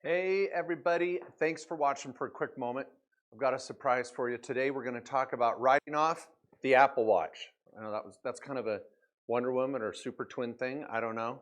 Hey everybody, thanks for watching for a quick moment. I've got a surprise for you. Today we're going to talk about writing off the Apple Watch. I know that's kind of a Wonder Woman or Super Twin thing, I don't know.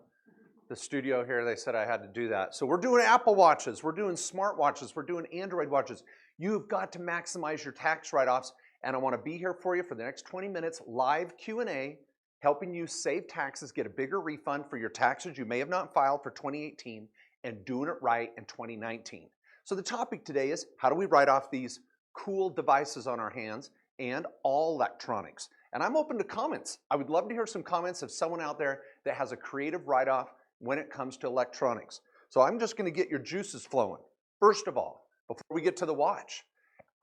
The studio here, they said I had to do that. So we're doing Apple Watches, we're doing smart watches, we're doing Android watches. You've got to maximize your tax write-offs, and I want to be here for you for the next 20 minutes, live Q&A, helping you save taxes, get a bigger refund for your taxes you may have not filed for 2018, and doing it right in 2019. So the topic today is how do we write off these cool devices on our hands and all electronics? And I'm open to comments. I would love to hear some comments of someone out there that has a creative write-off when it comes to electronics. So I'm just gonna get your juices flowing. First of all, before we get to the watch.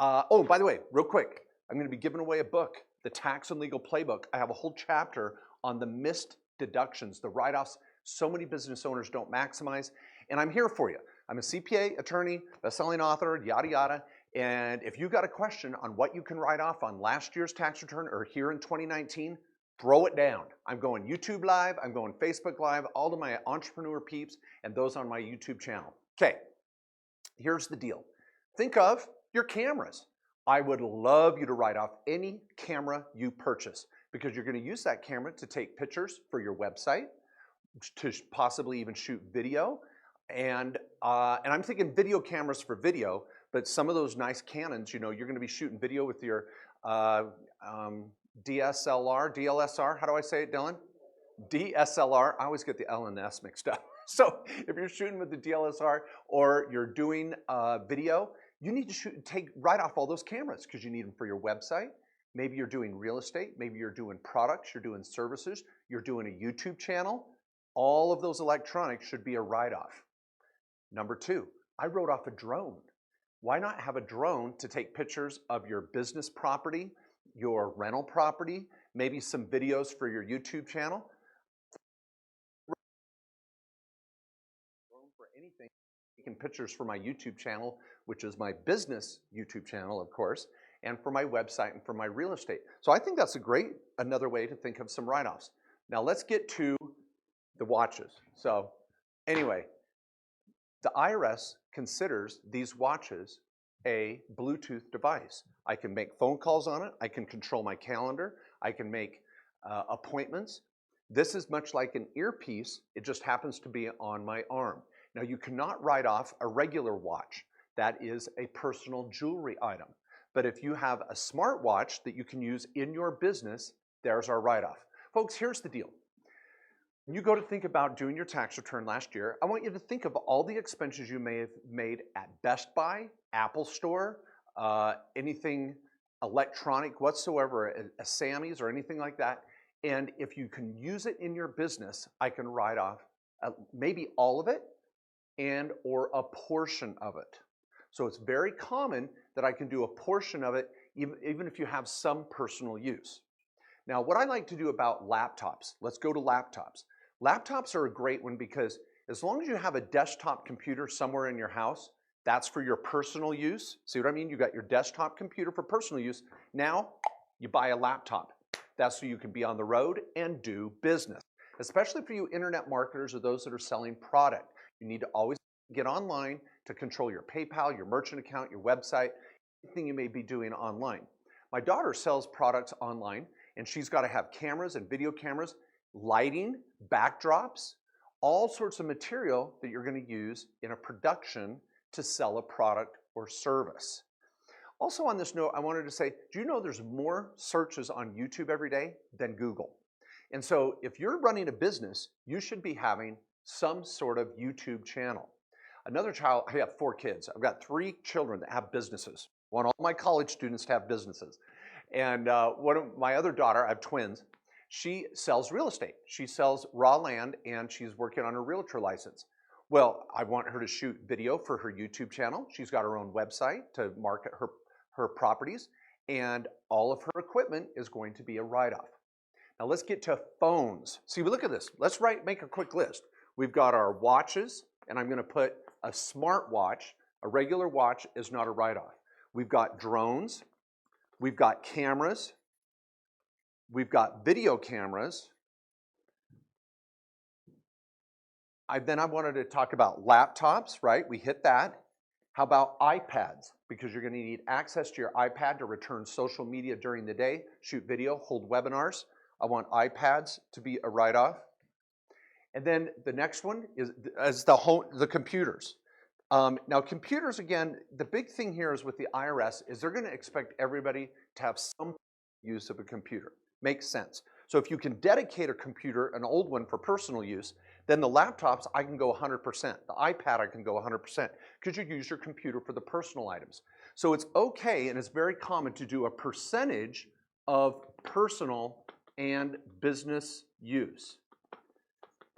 Oh, by the way, real quick, I'm gonna be giving away a book, the Tax and Legal Playbook. I have a whole chapter on the missed deductions, the write-offs so many business owners don't maximize. And I'm here for you. I'm a CPA, attorney, best-selling author, yada, yada. And if you got a question on what you can write off on last year's tax return or here in 2019, throw it down. I'm going YouTube Live, I'm going Facebook Live, all of my entrepreneur peeps and those on my YouTube channel. Okay, here's the deal. Think of your cameras. I would love you to write off any camera you purchase because you're going to use that camera to take pictures for your website, to possibly even shoot video. And I'm thinking video cameras for video, but some of those nice Canons, you know, you're going to be shooting video with your DSLR, how do I say it, Dylan? DSLR, I always get the L and S mixed up. So if you're shooting with the DSLR or you're doing video, you need to write off all those cameras because you need them for your website. Maybe you're doing real estate, maybe you're doing products, you're doing services, you're doing a YouTube channel. All of those electronics should be a write-off. Number two, I wrote off a drone. Why not have a drone to take pictures of your business property, your rental property, maybe some videos for your YouTube channel? Drone for anything, taking pictures for my YouTube channel, which is my business YouTube channel, of course, and for my website and for my real estate. So I think that's another way to think of some write-offs. Now let's get to the watches. So anyway, the IRS considers these watches a Bluetooth device. I can make phone calls on it. I can control my calendar. I can make appointments. This is much like an earpiece. It just happens to be on my arm. Now you cannot write off a regular watch. That is a personal jewelry item. But if you have a smart watch that you can use in your business, there's our write-off. Folks, here's the deal. When you go to think about doing your tax return last year, I want you to think of all the expenses you may have made at Best Buy, Apple Store, anything electronic whatsoever, a Sammy's or anything like that. And if you can use it in your business, I can write off maybe all of it and or a portion of it. So it's very common that I can do a portion of it even if you have some personal use. Now, what I like to do about laptops, let's go to laptops. Laptops are a great one because as long as you have a desktop computer somewhere in your house, that's for your personal use. See what I mean? You got your desktop computer for personal use. Now, you buy a laptop. That's so you can be on the road and do business, especially for you internet marketers or those that are selling product. You need to always get online to control your PayPal, your merchant account, your website, anything you may be doing online. My daughter sells products online, and she's got to have cameras and video cameras, lighting, backdrops, all sorts of material that you're going to use in a production to sell a product or service. Also on this note, I wanted to say, do you know there's more searches on YouTube every day than Google? And so if you're running a business, you should be having some sort of YouTube channel. Another child, I have 4 kids. I've got 3 children that have businesses. I want all my college students to have businesses. And my other daughter, I have twins, she sells real estate. She sells raw land and she's working on her realtor license. Well, I want her to shoot video for her YouTube channel. She's got her own website to market her properties, and all of her equipment is going to be a write-off. Now let's get to phones. See, look at this. Let's make a quick list. We've got our watches, and I'm gonna put a smart watch. A regular watch is not a write-off. We've got drones. We've got cameras, we've got video cameras, Then I wanted to talk about laptops, right? We hit that. How about iPads? Because you're going to need access to your iPad to return social media during the day, shoot video, hold webinars. I want iPads to be a write-off. And then the next one is the computers. Now computers, again, the big thing here is with the IRS is they're going to expect everybody to have some use of a computer. Makes sense. So if you can dedicate a computer, an old one for personal use, then the laptops, I can go 100%. The iPad, I can go 100% because you use your computer for the personal items. So it's okay, and it's very common to do a percentage of personal and business use.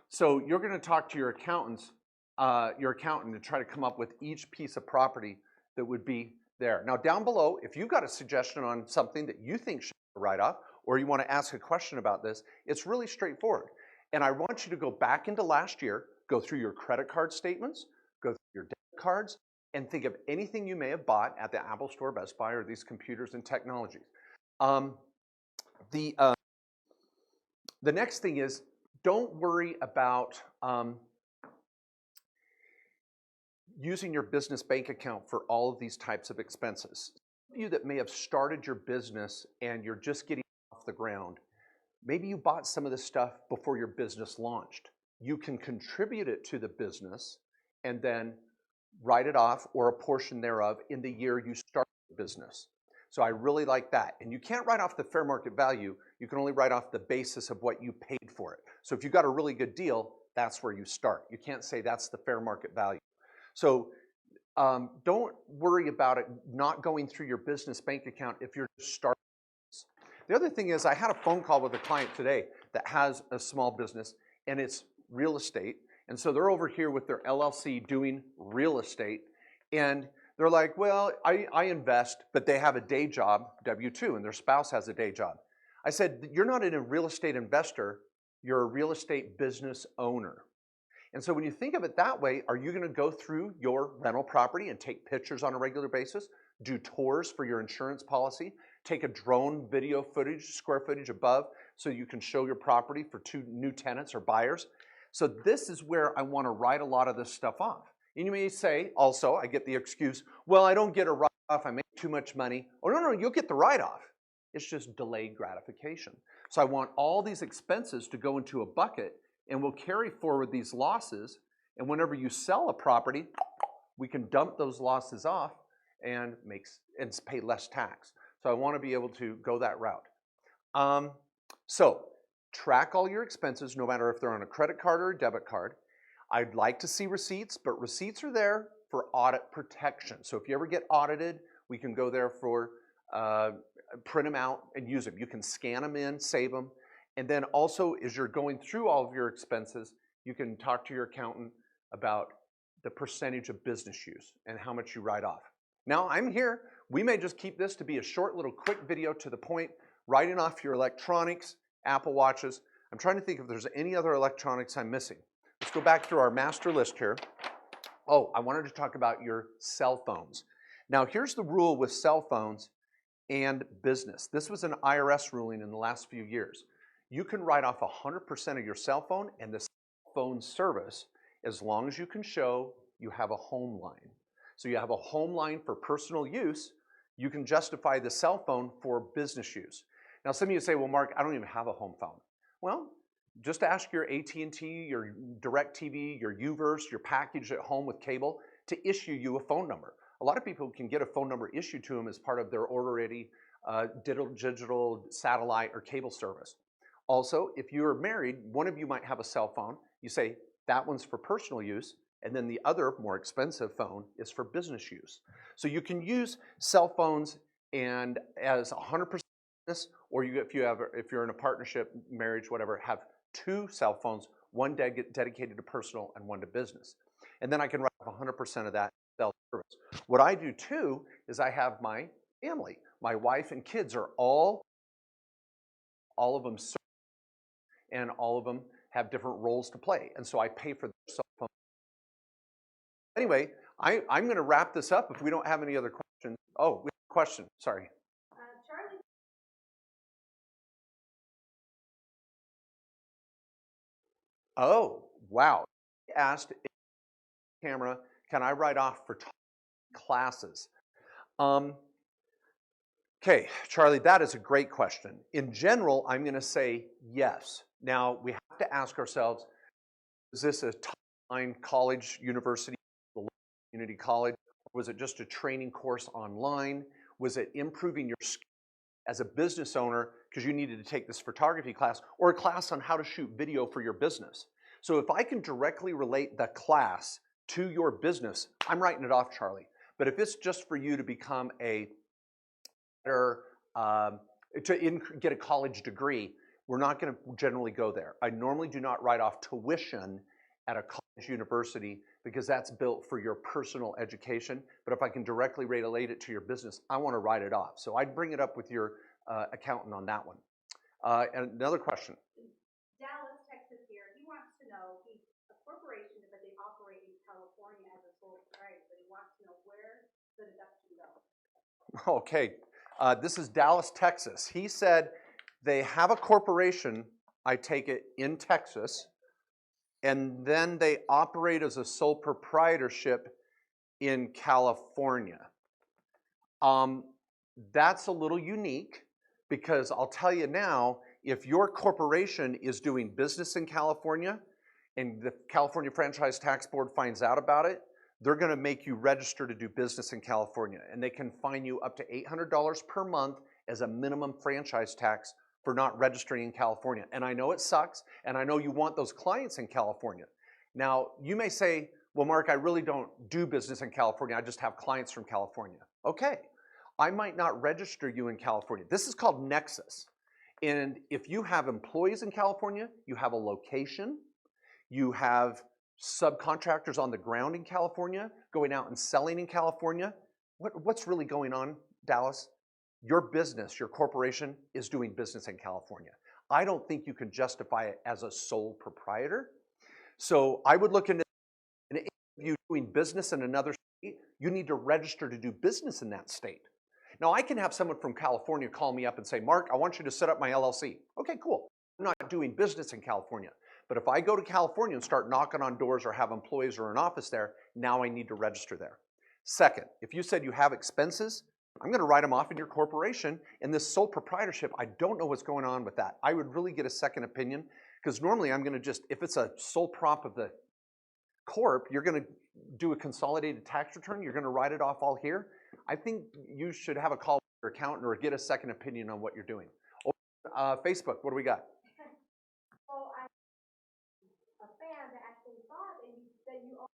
So you're going to talk to your accountant to try to come up with each piece of property that would be there. Now down below, if you've got a suggestion on something that you think should be a write-off, or you want to ask a question about this, it's really straightforward. And I want you to go back into last year, go through your credit card statements, go through your debit cards, and think of anything you may have bought at the Apple Store, Best Buy, or these computers and technologies. The next thing is, don't worry about using your business bank account for all of these types of expenses. Some of you that may have started your business and you're just getting off the ground, maybe you bought some of this stuff before your business launched. You can contribute it to the business and then write it off or a portion thereof in the year you start the business. So I really like that. And you can't write off the fair market value. You can only write off the basis of what you paid for it. So if you got a really good deal, that's where you start. You can't say that's the fair market value. So don't worry about it not going through your business bank account if you're starting. The other thing is I had a phone call with a client today that has a small business and it's real estate. And so they're over here with their LLC doing real estate. And they're like, well, I invest, but they have a day job, W-2, and their spouse has a day job. I said, you're not a real estate investor, you're a real estate business owner. And so when you think of it that way, are you going to go through your rental property and take pictures on a regular basis, do tours for your insurance policy, take a drone video footage, square footage above, so you can show your property for new tenants or buyers? So this is where I want to write a lot of this stuff off. And you may say, also, I get the excuse, well, I don't get a write-off, I make too much money. Oh, no, you'll get the write-off. It's just delayed gratification. So I want all these expenses to go into a bucket, and we'll carry forward these losses, and whenever you sell a property, we can dump those losses off and pay less tax. So I want to be able to go that route. So track all your expenses, no matter if they're on a credit card or a debit card. I'd like to see receipts, but receipts are there for audit protection. So if you ever get audited, we can go there for print them out and use them. You can scan them in, save them. And then also, as you're going through all of your expenses, you can talk to your accountant about the percentage of business use and how much you write off. Now, I'm here. We may just keep this to be a short little quick video to the point, writing off your electronics, Apple Watches. I'm trying to think if there's any other electronics I'm missing. Let's go back through our master list here. Oh, I wanted to talk about your cell phones. Now, here's the rule with cell phones and business. This was an IRS ruling in the last few years. You can write off 100% of your cell phone and the cell phone service as long as you can show you have a home line. So you have a home line for personal use, you can justify the cell phone for business use. Now some of you say, well, Mark, I don't even have a home phone. Well, just ask your AT&T, your DirecTV, your UVerse, your package at home with cable to issue you a phone number. A lot of people can get a phone number issued to them as part of their already digital satellite or cable service. Also, if you're married, one of you might have a cell phone. You say, that one's for personal use, and then the other, more expensive phone is for business use. So you can use cell phones and as 100% business, or if you're in a partnership, marriage, whatever, have two cell phones, one dedicated to personal and one to business. And then I can write off 100% of that cell service. What I do too is I have my family. My wife and kids are all of them, and all of them have different roles to play. And so I pay for their cell phone. Anyway, I'm going to wrap this up if we don't have any other questions. Oh, we have a question. Sorry. Charlie. Oh, wow. asked camera, can I write off for classes? Okay, Charlie, that is a great question. In general, I'm going to say yes. Now, we have to ask ourselves, is this a top-line college, university, community college? Was it just a training course online? Was it improving your skills as a business owner because you needed to take this photography class, or a class on how to shoot video for your business? So if I can directly relate the class to your business, I'm writing it off, Charlie. But if it's just for you to become a better, get a college degree, we're not going to generally go there. I normally do not write off tuition at a college university because that's built for your personal education. But if I can directly relate it to your business, I want to write it off. So I'd bring it up with your accountant on that one. And another question. Dallas, Texas here. He wants to know, he's a corporation, but they operate in California as a sole proprietor, but he wants to know where the deduction goes. Okay, this is Dallas, Texas. He said they have a corporation, I take it, in Texas, and then they operate as a sole proprietorship in California. That's a little unique because I'll tell you now, if your corporation is doing business in California and the California Franchise Tax Board finds out about it, they're going to make you register to do business in California, and they can fine you up to $800 per month as a minimum franchise tax for not registering in California. And I know it sucks, and I know you want those clients in California. Now, you may say, well, Mark, I really don't do business in California. I just have clients from California. Okay, I might not register you in California. This is called Nexus. And if you have employees in California, you have a location, you have subcontractors on the ground in California, going out and selling in California. What's really going on, Dallas? Your business, your corporation is doing business in California. I don't think you can justify it as a sole proprietor. So I would look into if you doing business in another state, you need to register to do business in that state. Now I can have someone from California call me up and say, Mark, I want you to set up my LLC. Okay, cool. I'm not doing business in California. But if I go to California and start knocking on doors or have employees or an office there, now I need to register there. Second, if you said you have expenses, I'm going to write them off in your corporation. And this sole proprietorship, I don't know what's going on with that. I would really get a second opinion because normally I'm going to just, if it's a sole prop of the corp, you're going to do a consolidated tax return. You're going to write it off all here. I think you should have a call with your accountant or get a second opinion on what you're doing. Facebook, what do we got? Oh, I'm a fan that actually thought that you own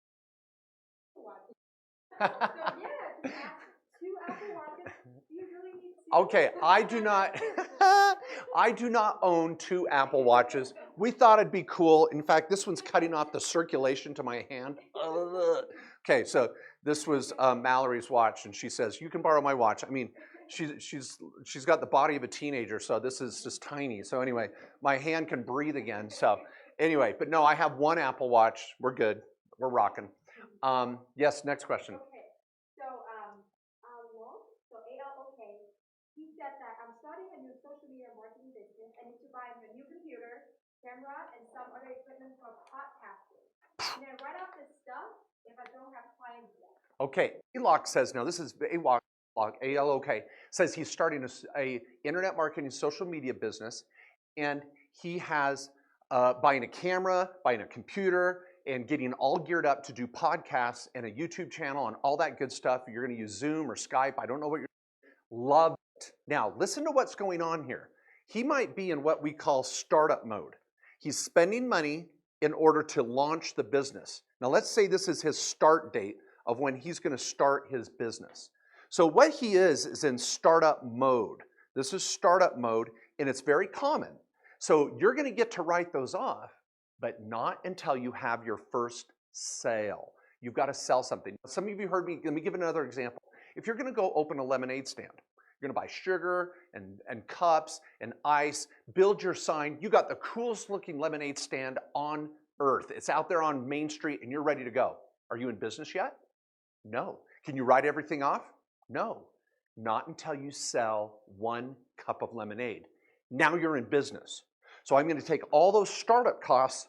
Apple Watches. So yeah, two Apple Watches. Do you really need two? Okay, I do not. I do not own two Apple Watches. We thought it'd be cool. In fact, this one's cutting off the circulation to my hand. Okay, so this was Mallory's watch, and she says, "You can borrow my watch." I mean, she's got the body of a teenager, so this is just tiny. So anyway, my hand can breathe again. So anyway, but no, I have one Apple Watch. We're good. We're rocking. Yes, next question. Okay, so so ALOK, he said that I'm starting a new social media marketing business. I need to buy a new computer, camera, and some other equipment for podcasting. Can I write off this stuff if I don't have clients yet? Okay, ALOK says, now this is ALOK, says he's starting a internet marketing social media business, and he has buying a camera, buying a computer, and getting all geared up to do podcasts and a YouTube channel and all that good stuff. You're going to use Zoom or Skype. I don't know what you're love it. Now, listen to what's going on here. He might be in what we call startup mode. He's spending money in order to launch the business. Now, let's say this is his start date of when he's going to start his business. So what he is in startup mode. This is startup mode, and it's very common. So you're going to get to write those off, but not until you have your first sale. You've got to sell something. Some of you heard me, let me give another example. If you're going to go open a lemonade stand, you're going to buy sugar and cups and ice, build your sign. You got the coolest looking lemonade stand on earth. It's out there on Main Street and you're ready to go. Are you in business yet? No. Can you write everything off? No. Not until you sell 1 cup of lemonade. Now you're in business. So I'm going to take all those startup costs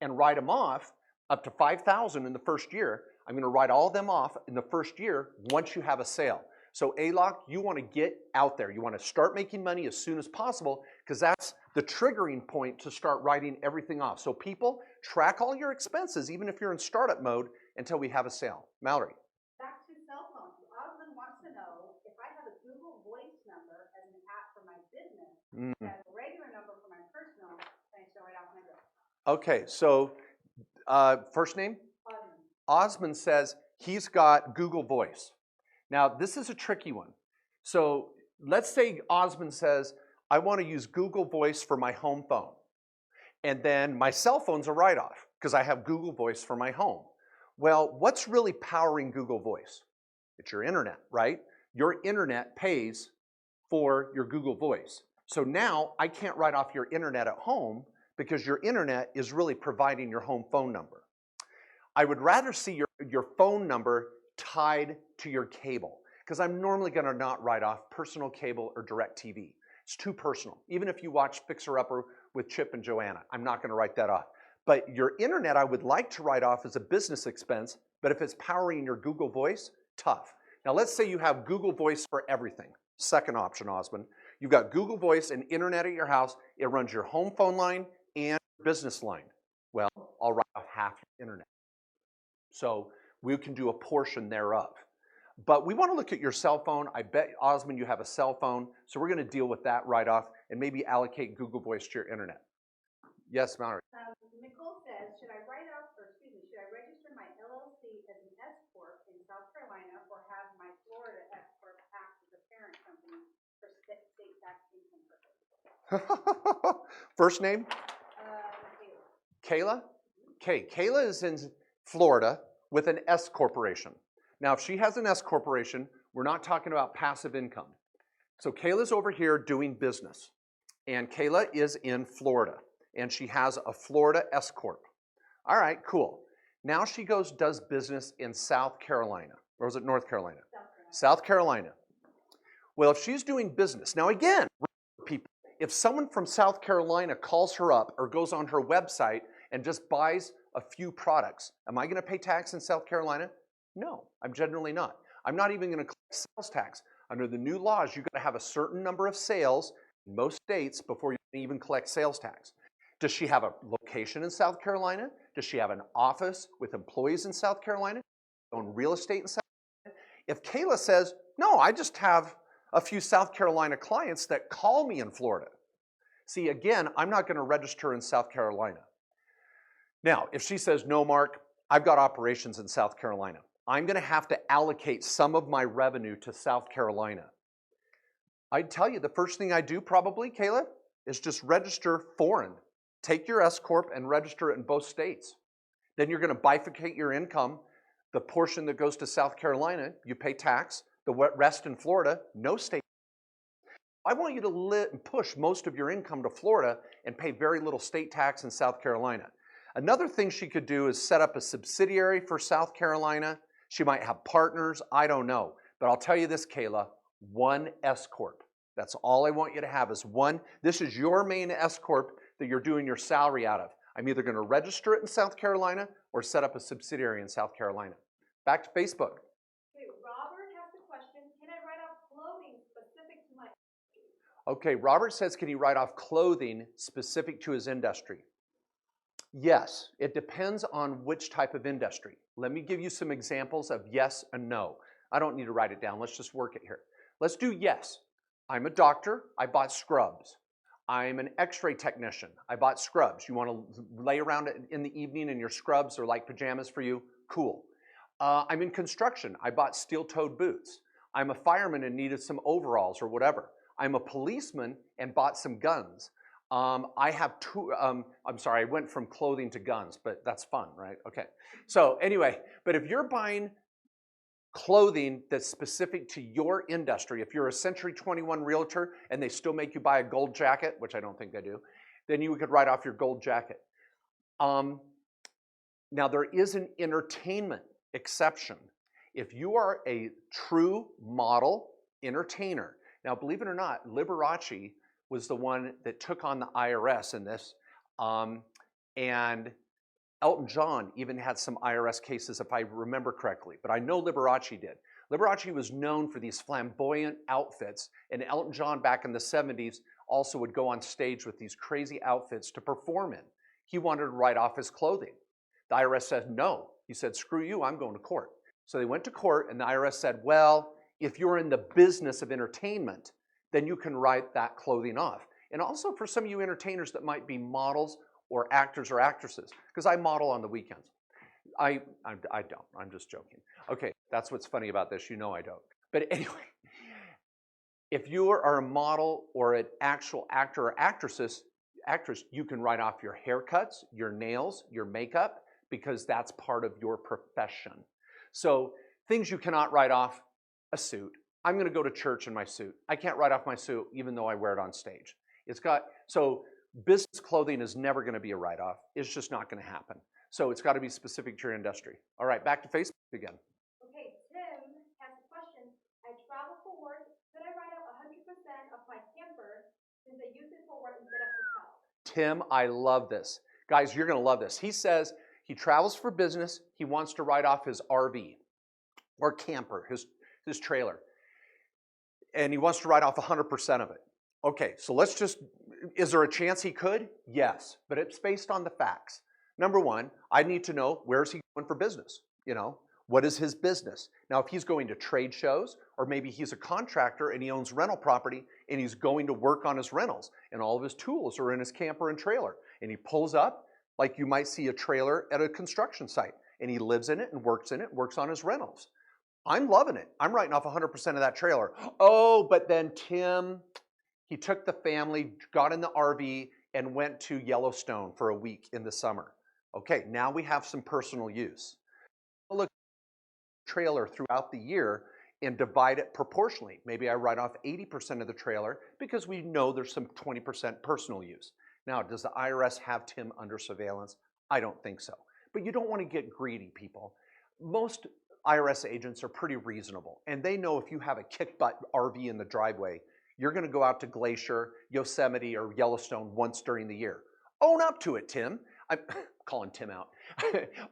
and write them off, up to 5,000 in the first year. I'm gonna write all of them off in the first year once you have a sale. So ALOC, you wanna get out there. You wanna start making money as soon as possible because that's the triggering point to start writing everything off. So people, track all your expenses, even if you're in startup mode, until we have a sale. Mallory. Back to cell phones. Osmond wants to know if I have a Google Voice number as an app for my business, and a regular number for my personal, can I still write off my bill? Okay, so first name? Osmond. Osmond says he's got Google Voice. Now, this is a tricky one. So let's say Osmond says, I want to use Google Voice for my home phone. And then my cell phone's a write-off because I have Google Voice for my home. Well, what's really powering Google Voice? It's your internet, right? Your internet pays for your Google Voice. So now I can't write off your internet at home because your internet is really providing your home phone number. I would rather see your phone number tied to your cable because I'm normally going to not write off personal cable or direct TV. It's too personal. Even if you watch Fixer Upper with Chip and Joanna, I'm not going to write that off. But your internet I would like to write off as a business expense, but if it's powering your Google Voice, tough. Now let's say you have Google Voice for everything. Second option, Osmond. You've got Google Voice and internet at your house. It runs your home phone line and business line. Well, I'll write off half your internet. So we can do a portion thereof. But we want to look at your cell phone. I bet, Osmond, you have a cell phone. So we're going to deal with that write-off and maybe allocate Google Voice to your internet. Yes, Mallory. Nicole says, should I register my LLC as an S Corp in South Carolina or have my Florida S Corp act as a parent company for state tax income purposes? First name? Kayla? Okay, Kayla is in Florida with an S corporation. Now, if she has an S corporation, we're not talking about passive income. So Kayla's over here doing business, and Kayla is in Florida, and she has a Florida S corp. All right, cool. Now she does business in South Carolina, or was it North Carolina? South Carolina. Well, if she's doing business, now again, people, if someone from South Carolina calls her up or goes on her website and just buys a few products, am I going to pay tax in South Carolina? No, I'm generally not. I'm not even going to collect sales tax. Under the new laws, you've got to have a certain number of sales in most states before you can even collect sales tax. Does she have a location in South Carolina? Does she have an office with employees in South Carolina? Own real estate in South Carolina? If Kayla says, no, I just have a few South Carolina clients that call me in Florida. See, again, I'm not going to register in South Carolina. Now, if she says, no, Mark, I've got operations in South Carolina, I'm going to have to allocate some of my revenue to South Carolina. I'd tell you the first thing I do probably, Kayla, is just register foreign. Take your S Corp and register it in both states. Then you're going to bifurcate your income. The portion that goes to South Carolina, you pay tax. The rest in Florida, no state. I want you to push most of your income to Florida and pay very little state tax in South Carolina. Another thing she could do is set up a subsidiary for South Carolina. She might have partners, I don't know. But I'll tell you this, Kayla, one S Corp. That's all I want you to have is one. This is your main S Corp that you're doing your salary out of. I'm either going to register it in South Carolina or set up a subsidiary in South Carolina. Back to Facebook. Okay, Robert has a question. Can I write off clothing specific to my industry? Okay, Robert says, can he write off clothing specific to his industry? Yes, it depends on which type of industry. Let me give you some examples of yes and no. I don't need to write it down. Let's just work it here. Let's do yes. I'm a doctor. I bought scrubs. I'm an x-ray technician. I bought scrubs. You want to lay around in the evening and your scrubs are like pajamas for you? Cool. I'm in construction. I bought steel-toed boots. I'm a fireman and needed some overalls or whatever. I'm a policeman and bought some guns. I have I'm sorry, I went from clothing to guns, but that's fun, right? Okay. So anyway, but if you're buying clothing that's specific to your industry, if you're a Century 21 realtor and they still make you buy a gold jacket, which I don't think they do, then you could write off your gold jacket. Now there is an entertainment exception. If you are a true model entertainer, now believe it or not, Liberace was the one that took on the IRS in this, and Elton John even had some IRS cases, if I remember correctly, but I know Liberace did. Liberace was known for these flamboyant outfits, and Elton John back in the 70s also would go on stage with these crazy outfits to perform in. He wanted to write off his clothing. The IRS said no. He said, screw you, I'm going to court. So they went to court, and the IRS said, well, if you're in the business of entertainment, then you can write that clothing off. And also for some of you entertainers that might be models or actors or actresses, because I model on the weekends. I don't, I'm just joking. Okay, that's what's funny about this, you know I don't. But anyway, if you are a model or an actual actor or actress, you can write off your haircuts, your nails, your makeup, because that's part of your profession. So things you cannot write off: a suit. I'm gonna go to church in my suit. I can't write off my suit even though I wear it on stage. So business clothing is never gonna be a write-off. It's just not gonna happen. So it's gotta be specific to your industry. All right, back to Facebook again. Okay, Tim has a question. I travel for work. Could I write off 100% of my camper since I use it for work instead of hotel? Tim, I love this. Guys, you're gonna love this. He says he travels for business. He wants to write off his RV or camper, his trailer. And he wants to write off 100% of it. Okay, so is there a chance he could? Yes, but it's based on the facts. Number one, I need to know, where's he going for business? You know, what is his business? Now, if he's going to trade shows, or maybe he's a contractor and he owns rental property and he's going to work on his rentals and all of his tools are in his camper and trailer, and he pulls up, like you might see a trailer at a construction site, and he lives in it and works on his rentals. I'm loving it. I'm writing off 100% of that trailer. Oh, but then Tim, he took the family, got in the RV, and went to Yellowstone for a week in the summer. Okay, now we have some personal use. Look, trailer throughout the year and divide it proportionally. Maybe I write off 80% of the trailer because we know there's some 20% personal use. Now, does the IRS have Tim under surveillance? I don't think so. But you don't want to get greedy, people. Most IRS agents are pretty reasonable, and they know if you have a kick-butt RV in the driveway, you're going to go out to Glacier, Yosemite, or Yellowstone once during the year. Own up to it, Tim. I'm calling Tim out.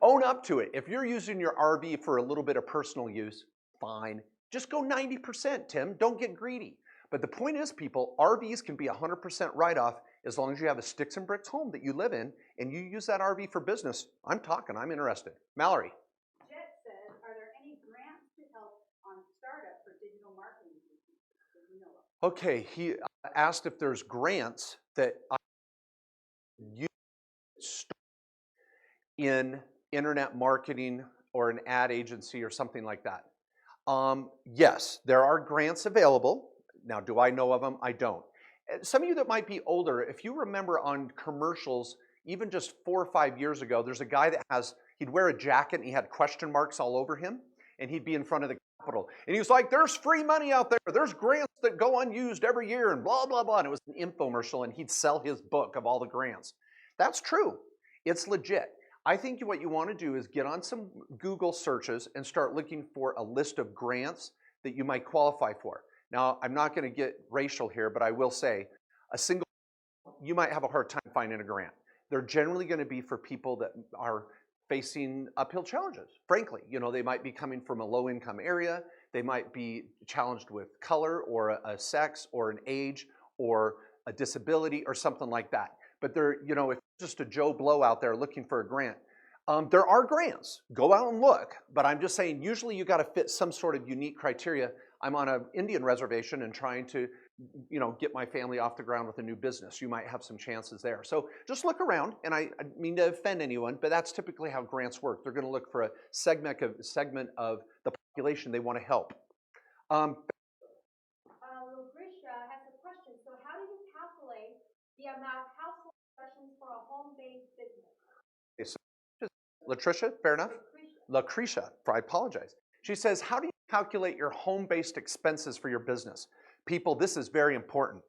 Own up to it. If you're using your RV for a little bit of personal use, fine. Just go 90%, Tim. Don't get greedy. But the point is, people, RVs can be 100% write-off as long as you have a sticks and bricks home that you live in and you use that RV for business. I'm talking. I'm interested. Mallory. Jet says, are there any grants to help on startup for digital marketing? Okay, he asked if there's grants that you start in internet marketing or an ad agency or something like that. Yes, there are grants available. Now, do I know of them? I don't. Some of you that might be older, if you remember on commercials, even just 4 or 5 years ago, there's a guy that he'd wear a jacket and he had question marks all over him, and he'd be in front of the Capitol. And he was like, there's free money out there. There's grants that go unused every year and blah, blah, blah. And it was an infomercial, and he'd sell his book of all the grants. That's true. It's legit. I think what you want to do is get on some Google searches and start looking for a list of grants that you might qualify for. Now, I'm not going to get racial here, but I will say you might have a hard time finding a grant. They're generally going to be for people that are facing uphill challenges. Frankly, you know, they might be coming from a low-income area. They might be challenged with color or a sex or an age or a disability or something like that. But they're, you know, if you're just a Joe Blow out there looking for a grant, there are grants. Go out and look. But I'm just saying, usually you got to fit some sort of unique criteria. I'm on an Indian reservation and trying to, you know, get my family off the ground with a new business. You might have some chances there. So just look around, and I mean to offend anyone, but that's typically how grants work. They're going to look for a segment of the population they want to help. Lucretia has a question. So how do you calculate the amount of household sessions for a home-based business? Okay, so Latricia, fair enough? Lucretia, I apologize. She says, how do you calculate your home-based expenses for your business? People, this is very important.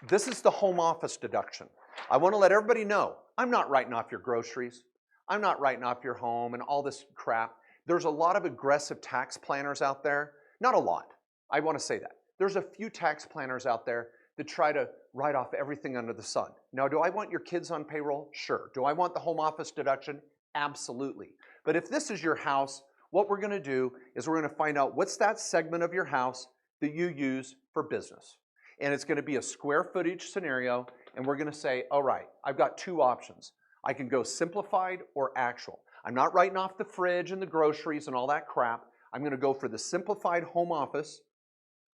This is the home office deduction. I want to let everybody know, I'm not writing off your groceries. I'm not writing off your home and all this crap. There's a lot of aggressive tax planners out there. Not a lot. I want to say that. There's a few tax planners out there that try to write off everything under the sun. Now, do I want your kids on payroll? Sure. Do I want the home office deduction? Absolutely. But if this is your house, what we're gonna do is we're gonna find out what's that segment of your house that you use for business. And it's gonna be a square footage scenario, and we're gonna say, all right, I've got two options. I can go simplified or actual. I'm not writing off the fridge and the groceries and all that crap. I'm gonna go for the simplified home office,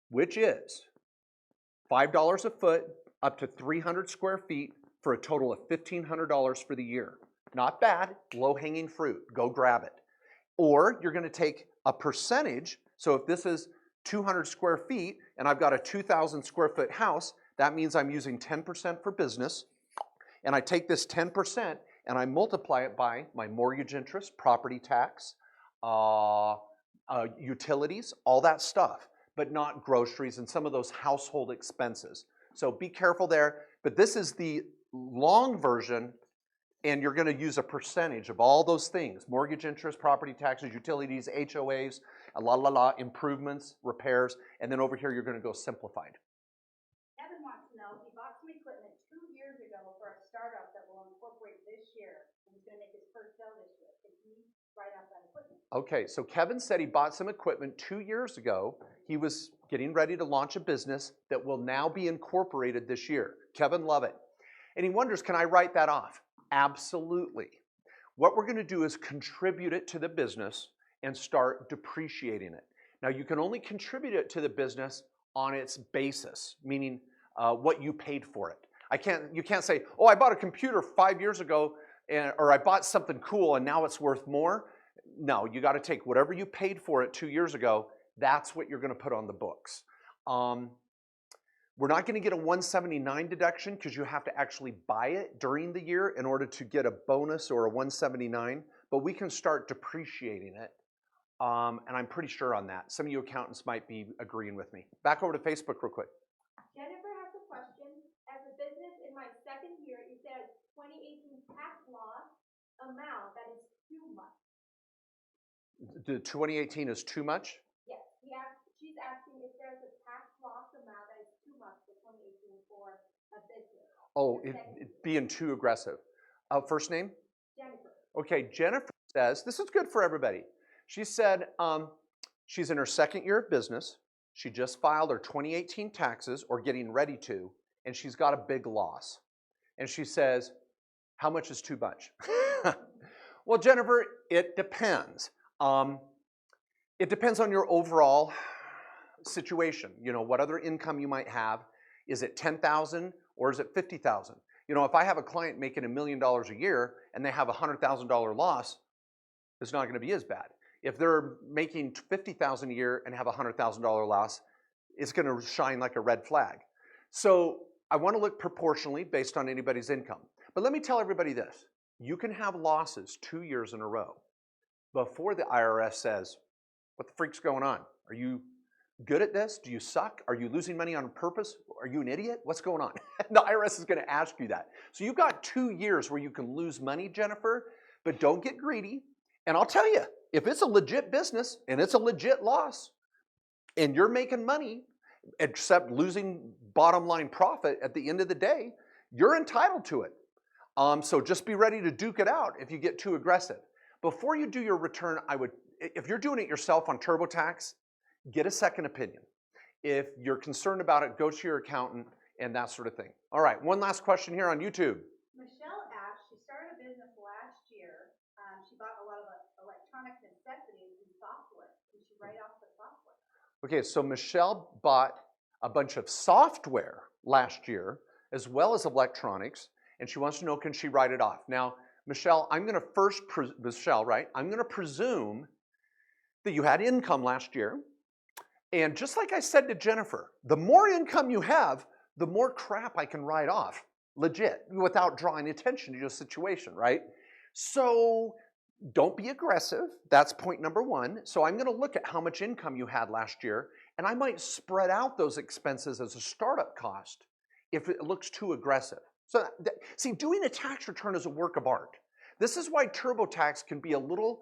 which is $5 a foot up to 300 square feet for a total of $1,500 for the year. Not bad, low-hanging fruit, go grab it. Or you're gonna take a percentage, so if this is 200 square feet and I've got a 2,000 square foot house, that means I'm using 10% for business, and I take this 10% and I multiply it by my mortgage interest, property tax, utilities, all that stuff, but not groceries and some of those household expenses. So be careful there, but this is the long version, and you're gonna use a percentage of all those things: mortgage interest, property taxes, utilities, HOAs, improvements, repairs, and then over here you're gonna go simplified. Kevin wants to know, he bought some equipment 2 years ago for a startup that will incorporate this year, and he's gonna make his first sale this year. Can he write off that equipment? Okay, so Kevin said he bought some equipment 2 years ago. He was getting ready to launch a business that will now be incorporated this year. Kevin, love it. And he wonders, can I write that off? Absolutely. What we're gonna do is contribute it to the business and start depreciating it. Now, you can only contribute it to the business on its basis, meaning what you paid for it. You can't say, oh, I bought a computer 5 years ago, or I bought something cool and now it's worth more. No, you gotta take whatever you paid for it 2 years ago, that's what you're gonna put on the books. We're not gonna get a 179 deduction because you have to actually buy it during the year in order to get a bonus or a 179, but we can start depreciating it. And I'm pretty sure on that. Some of you accountants might be agreeing with me. Back over to Facebook real quick. Jennifer has a question. As a business in my second year, is there a 2018 tax law amount that is too much? The 2018 is too much? Yes, she's asking if there's a tax loss amount that is too much for 2018 for a business. Oh, it being too aggressive. First name? Jennifer. Okay, Jennifer says, this is good for everybody. She said she's in her second year of business. She just filed her 2018 taxes, or getting ready to, and she's got a big loss. And she says, how much is too much? Well, Jennifer, it depends. It depends on your overall situation. You know, what other income you might have. Is it $10,000 or is it $50,000? You know, if I have a client making $1 million a year and they have a $100,000 loss, it's not gonna be as bad. If they're making $50,000 a year and have a $100,000 loss, it's gonna shine like a red flag. So I wanna look proportionally based on anybody's income. But let me tell everybody this. You can have losses 2 years in a row before the IRS says, what the freak's going on? Are you good at this? Do you suck? Are you losing money on purpose? Are you an idiot? What's going on? The IRS is gonna ask you that. So you've got 2 years where you can lose money, Jennifer, but don't get greedy. And I'll tell you, if it's a legit business and it's a legit loss and you're making money, except losing bottom line profit at the end of the day, you're entitled to it. So just be ready to duke it out if you get too aggressive. Before you do your return, if you're doing it yourself on TurboTax, get a second opinion. If you're concerned about it, go to your accountant and that sort of thing. All right, one last question here on YouTube. Michelle asked, she started a business last year. She bought a lot of electronic necessities and software. Can she write off the software? Okay, so Michelle bought a bunch of software last year as well as electronics, and she wants to know, can she write it off? Now, Michelle, I'm gonna first, I'm gonna presume that you had income last year. And just like I said to Jennifer, the more income you have, the more crap I can write off, legit, without drawing attention to your situation, right? So don't be aggressive. That's point number one. So I'm gonna look at how much income you had last year, and I might spread out those expenses as a startup cost if it looks too aggressive. So see, doing a tax return is a work of art. This is why TurboTax can be a little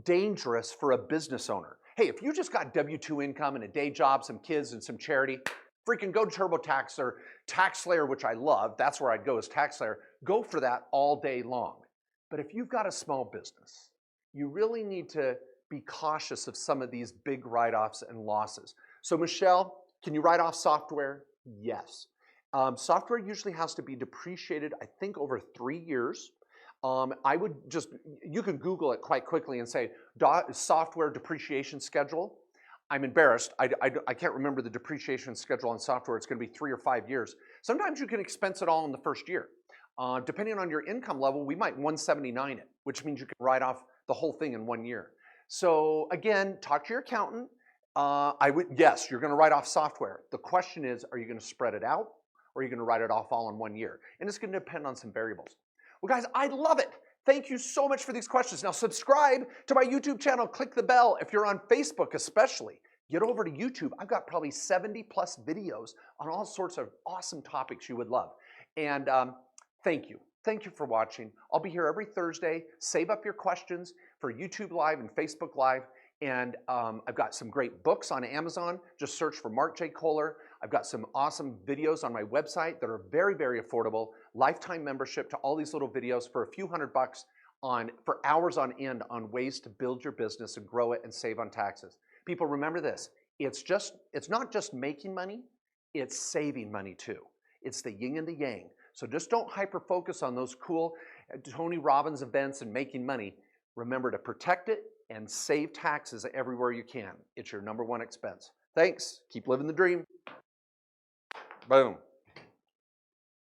dangerous for a business owner. Hey, if you just got W-2 income and a day job, some kids and some charity, freaking go to TurboTax or TaxSlayer, which I love. That's where I'd go is TaxSlayer. Go for that all day long. But if you've got a small business, you really need to be cautious of some of these big write-offs and losses. So Michelle, can you write off software? Yes. Software usually has to be depreciated, I think, over 3 years. I would just, you can Google it quite quickly and say, software depreciation schedule. I'm embarrassed. I can't remember the depreciation schedule on software. It's going to be 3 or 5 years. Sometimes you can expense it all in the first year. Depending on your income level, we might 179 it, which means you can write off the whole thing in 1 year. So again, talk to your accountant. Yes, you're going to write off software. The question is, are you going to spread it out or are you going to write it off all in 1 year? And it's going to depend on some variables. Well, guys, I love it. Thank you so much for these questions. Now subscribe to my YouTube channel. Click the bell. If you're on Facebook especially, get over to YouTube. I've got probably 70 plus videos on all sorts of awesome topics you would love. And thank you. Thank you for watching. I'll be here every Thursday. Save up your questions for YouTube Live and Facebook Live. And I've got some great books on Amazon. Just search for Mark J. Kohler. I've got some awesome videos on my website that are very, very affordable. Lifetime membership to all these little videos for a few $100 for hours on end on ways to build your business and grow it and save on taxes. People, remember this. It's not just making money, it's saving money too. It's the yin and the yang. So just don't hyper-focus on those cool Tony Robbins events and making money. Remember to protect it and save taxes everywhere you can. It's your #1 expense. Thanks. Keep living the dream. Boom.